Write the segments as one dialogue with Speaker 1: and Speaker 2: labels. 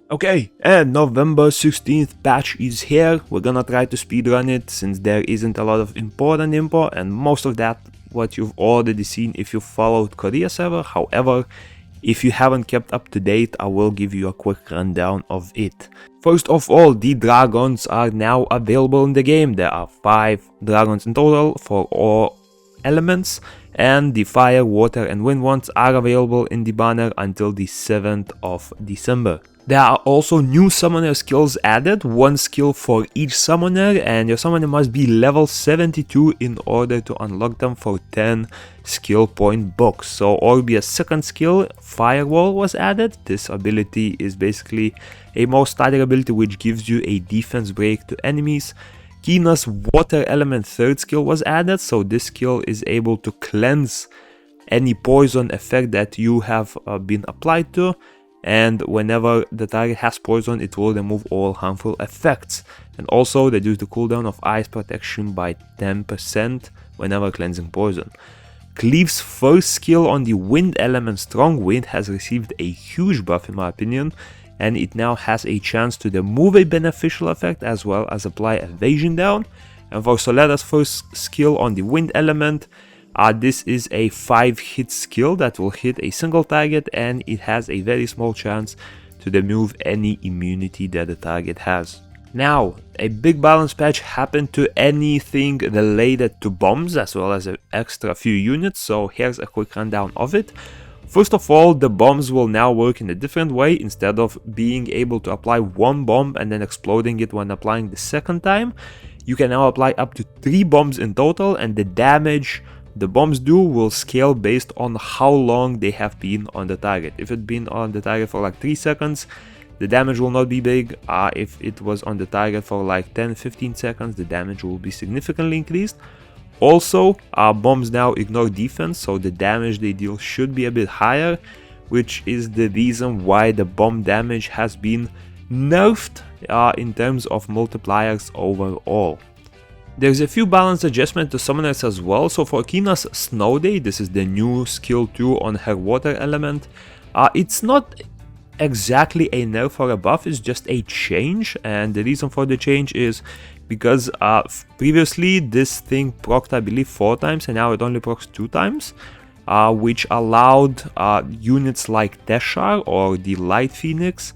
Speaker 1: Okay, and November 16th patch is here. We're gonna try to speedrun it since there isn't a lot of important info, and most of that what you've already seen if you followed Korea server. However, if you haven't kept up to date, I will give you a quick rundown of it. First of all, the dragons are now available in the game. There are 5 dragons in total for all elements, and the fire, water and wind ones are available in the banner until the 7th of December. There are also new summoner skills added, 1 skill for each summoner, and your summoner must be level 72 in order to unlock them for 10 skill point books. So Orbia's second skill, Firewall, was added. This ability is basically a more static ability which gives you a defense break to enemies. Kina's water element third skill was added, so this skill is able to cleanse any poison effect that you have been applied to. And whenever the target has poison, it will remove all harmful effects. And also reduce the cooldown of ice protection by 10% whenever cleansing poison. Cleave's first skill on the wind element, Strong Wind, has received a huge buff in my opinion, and it now has a chance to remove a beneficial effect as well as apply evasion down. And for Solera's first skill on the wind element, this is a 5-hit skill that will hit a single target, and it has a very small chance to remove any immunity that the target has. Now, a big balance patch happened to anything related to bombs as well as an extra few units, so here's a quick rundown of it. First of all, the bombs will now work in a different way. Instead of being able to apply 1 bomb and then exploding it when applying the second time, you can now apply up to 3 bombs in total, and the damage the bombs do will scale based on how long they have been on the target. If it's been on the target for like 3 seconds, the damage will not be big. If it was on the target for like 10-15 seconds, the damage will be significantly increased. Also, bombs now ignore defense, so the damage they deal should be a bit higher, which is the reason why the bomb damage has been nerfed in terms of multipliers overall. There's a few balance adjustments to summoners as well. So for Kina's Snow Day, this is the new skill 2 on her water element. It's not exactly a nerf or a buff, it's just a change, and the reason for the change is because previously this thing procced I believe 4 times, and now it only procs 2 times, which allowed units like Teshar or the Light Phoenix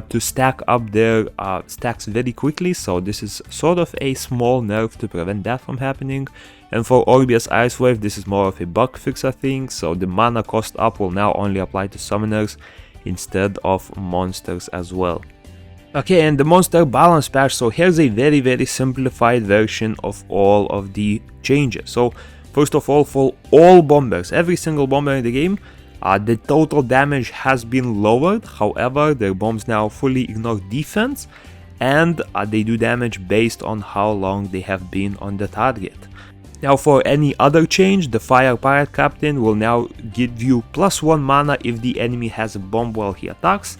Speaker 1: to stack up their stacks very quickly. So this is sort of a small nerf to prevent that from happening. And for Orbia's Ice Wave, this is more of a bug fixer thing, so the mana cost up will now only apply to summoners instead of monsters as well. Okay, and the monster balance patch, so here's a very simplified version of all of the changes. So first of all, for all bombers, every single bomber in the game, the total damage has been lowered. However, their bombs now fully ignore defense, and they do damage based on how long they have been on the target. Now for any other change, the Fire Pirate Captain will now give you +1 mana if the enemy has a bomb while he attacks.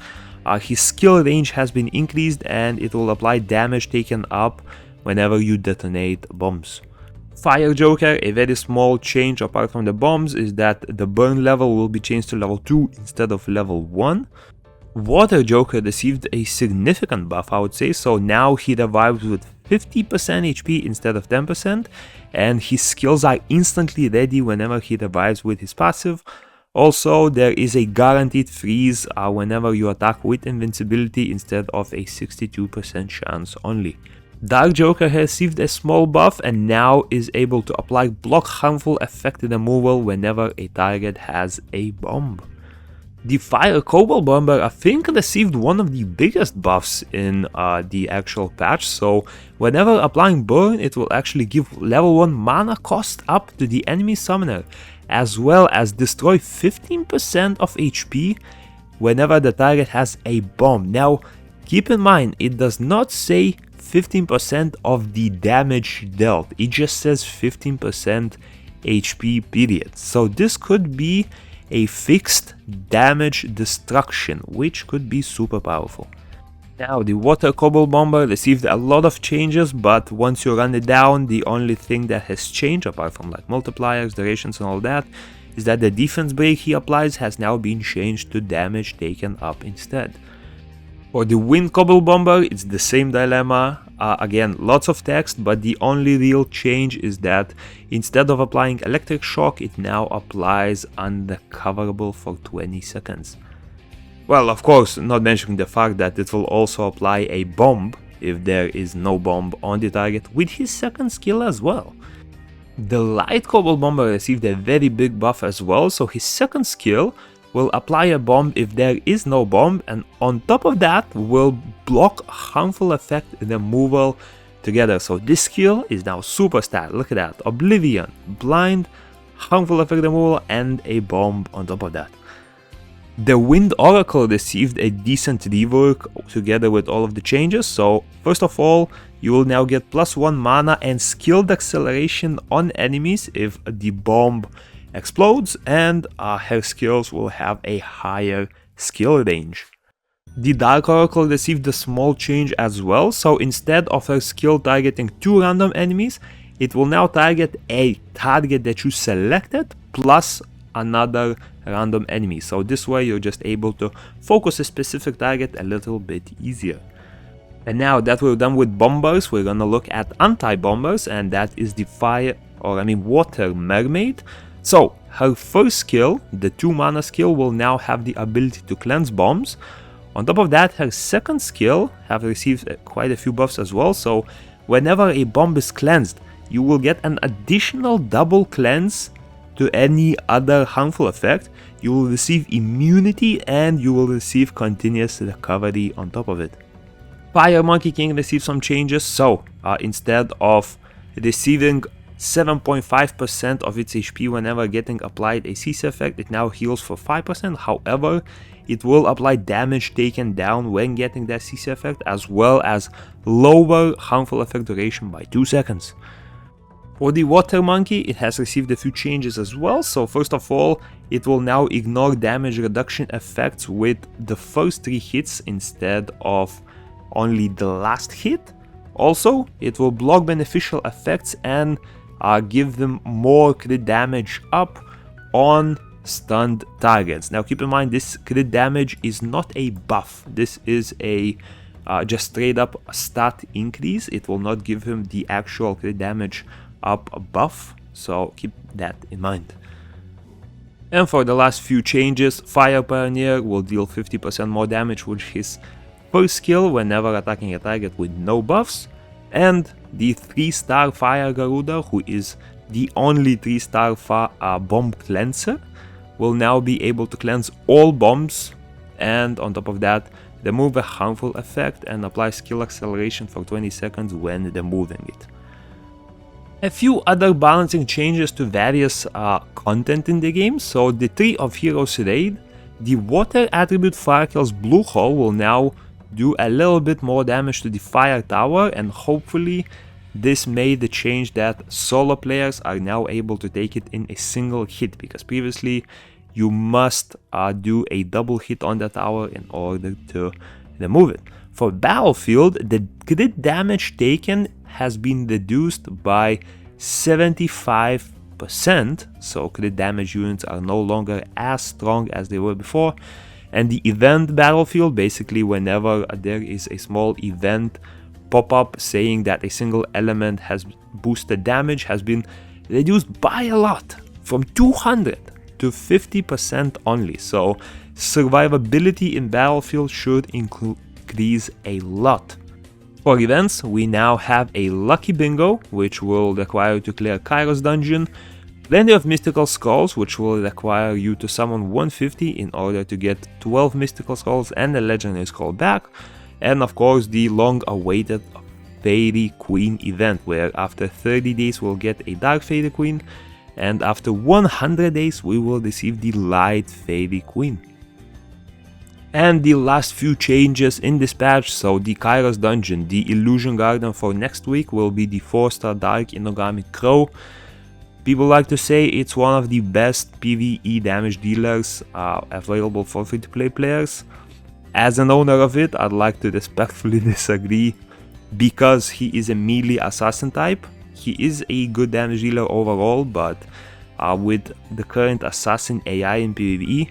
Speaker 1: His skill range has been increased, and it will apply damage taken up whenever you detonate bombs. Fire Joker, a very small change apart from the bombs, is that the burn level will be changed to level 2 instead of level 1. Water Joker received a significant buff, I would say, so now he revives with 50% HP instead of 10%, and his skills are instantly ready whenever he revives with his passive. Also, there is a guaranteed freeze whenever you attack with invincibility instead of a 62% chance only. Dark Joker has received a small buff and now is able to apply block harmful effect removal whenever a target has a bomb. The Fire Cobalt Bomber, I think, received one of the biggest buffs in the actual patch, so whenever applying burn, it will actually give level 1 mana cost up to the enemy summoner, as well as destroy 15% of HP whenever the target has a bomb. Now, keep in mind, it does not say 15% of the damage dealt, it just says 15% HP period. So this could be a fixed damage destruction, which could be super powerful. Now, the Water Cobalt Bomber received a lot of changes, but once you run it down, the only thing that has changed, apart from like multipliers, durations and all that, is that the defense break he applies has now been changed to damage taken up instead. For the Wind Cobble Bomber, it's the same dilemma. Again, lots of text, but the only real change is that instead of applying electric shock, it now applies unrecoverable for 20 seconds. Well, of course, not mentioning the fact that it will also apply a bomb if there is no bomb on the target with his second skill as well. The Light Cobble Bomber received a very big buff as well, so his second skill will apply a bomb if there is no bomb, and on top of that will block harmful effect removal together. So this skill is now super stat. Look at that: Oblivion, Blind, harmful effect removal, and a bomb on top of that. The Wind Oracle received a decent rework together with all of the changes. So first of all, you will now get +1 mana and skilled acceleration on enemies if the bomb explodes, and her skills will have a higher skill range. The Dark Oracle received a small change as well, so instead of her skill targeting 2 random enemies, it will now target a target that you selected plus another random enemy. So this way you're just able to focus a specific target a little bit easier. And now that we're done with bombers, we're gonna look at anti-bombers, and that is the Water Mermaid. So her first skill, the 2 mana skill, will now have the ability to cleanse bombs. On top of that, her second skill have received quite a few buffs as well. So whenever a bomb is cleansed, you will get an additional double cleanse to any other harmful effect. You will receive immunity and you will receive continuous recovery on top of it. Fire Monkey King received some changes, so instead of receiving 7.5% of its HP whenever getting applied a CC effect, it now heals for 5%. However, it will apply damage taken down when getting that CC effect, as well as lower harmful effect duration by 2 seconds. For the Water Monkey, it has received a few changes as well. So first of all, it will now ignore damage reduction effects with the first 3 hits instead of only the last hit. Also, it will block beneficial effects and give them more crit damage up on stunned targets. Now keep in mind, this crit damage is not a buff. This is a just straight up stat increase. It will not give him the actual crit damage up buff, so keep that in mind. And for the last few changes, Fire Pioneer will deal 50% more damage with his first skill whenever attacking a target with no buffs, and the 3-star Fire Garuda, who is the only 3-star bomb cleanser, will now be able to cleanse all bombs, and on top of that, remove a harmful effect and apply skill acceleration for 20 seconds when removing it. A few other balancing changes to various content in the game. So the Tree of Heroes raid, the water attribute Firekill's Blue Hole will now do a little bit more damage to the fire tower, and hopefully this made the change that solo players are now able to take it in a single hit, because previously you must do a double hit on the tower in order to remove it. For Battlefield, the crit damage taken has been reduced by 75%, so crit damage units are no longer as strong as they were before. And the event Battlefield, basically whenever there is a small event pop-up saying that a single element has boosted damage, has been reduced by a lot, from 200 to 50% only. So survivability in Battlefield should increase a lot. For events, we now have a Lucky Bingo, which will require you to clear Caiross dungeon, plenty of Mystical Skulls, which will require you to summon 150 in order to get 12 Mystical Skulls and a Legendary Skull back, and of course the long-awaited Fairy Queen event, where after 30 days we'll get a Dark Fairy Queen, and after 100 days we will receive the Light Fairy Queen. And the last few changes in this patch, so the Caiross dungeon, the Illusion Garden for next week will be the 4-star Dark Inogami Crow. People like to say it's one of the best PvE damage dealers available for free-to-play players. As an owner of it, I'd like to respectfully disagree, because he is a melee assassin type. He is a good damage dealer overall, but with the current assassin AI in PvE,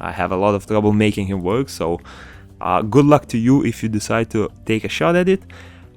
Speaker 1: I have a lot of trouble making him work, so good luck to you if you decide to take a shot at it.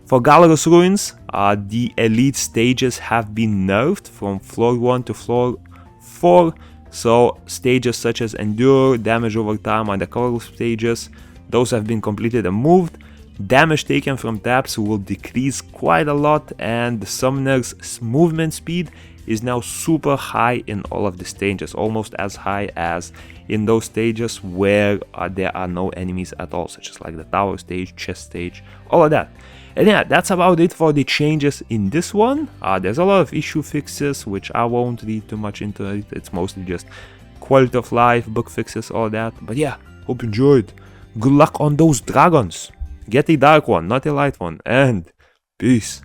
Speaker 1: For Galagos Ruins, the elite stages have been nerfed from floor 1 to floor 4, so stages such as Endure, Damage over time, and the Caiross stages, those have been completed and moved. Damage taken from taps will decrease quite a lot, and the summoner's movement speed is now super high in all of the stages, almost as high as in those stages where there are no enemies at all, such as like the tower stage, chest stage, all of that. And yeah, that's about it for the changes in this one. There's a lot of issue fixes, which I won't read too much into it. It's mostly just quality of life, bug fixes, all that. But yeah, hope you enjoyed. Good luck on those dragons. Get a dark one, not a light one, and peace.